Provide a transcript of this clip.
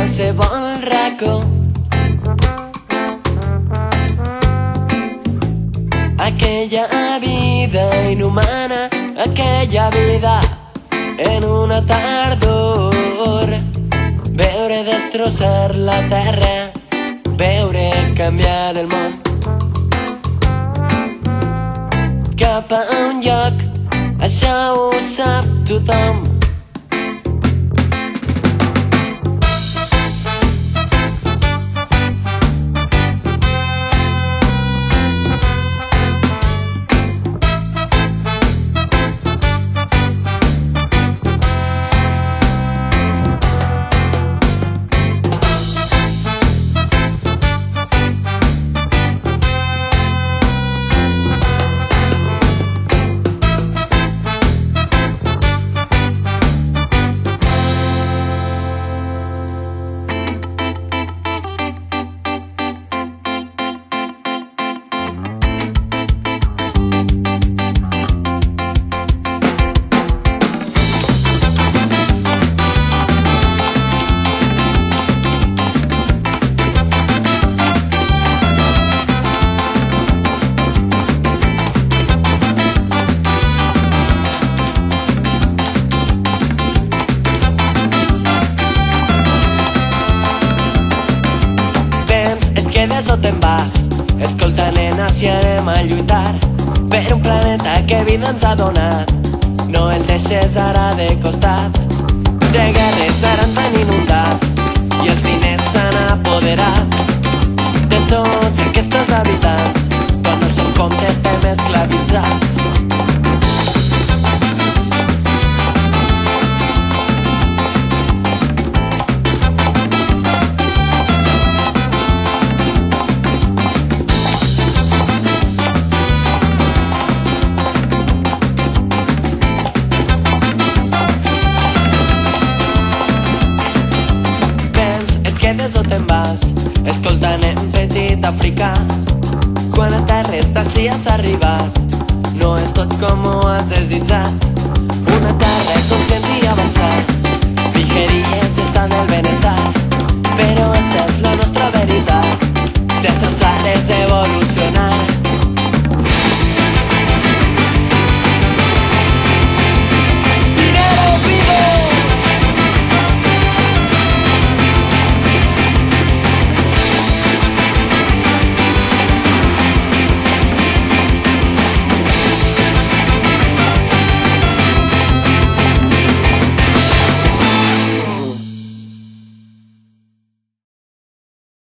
qualsevol racó. Aquella vida inhumana, aquella vida en una tardor. Veure destrossar la terra, veure canviar el món cap a un lloc, això ho sap tothom. Quedes o te'n vas? Escolta, nena, si anem a lluitar per un planeta que vida ens ha donat. No el deixes ara de costat. De guerres ara ens han inundat i els diners s'han apoderat de tots aquests habitants. Quan no som comptes estem esclavitzats. Quedes o te'n vas? Escolta, nen petit africà, quan a terres d'ací has arribat, no és tot com ho has desitjat. Una terra conscient i avançat, fiqueries estan del benestar, però esta és la nostra veritat. Destrossar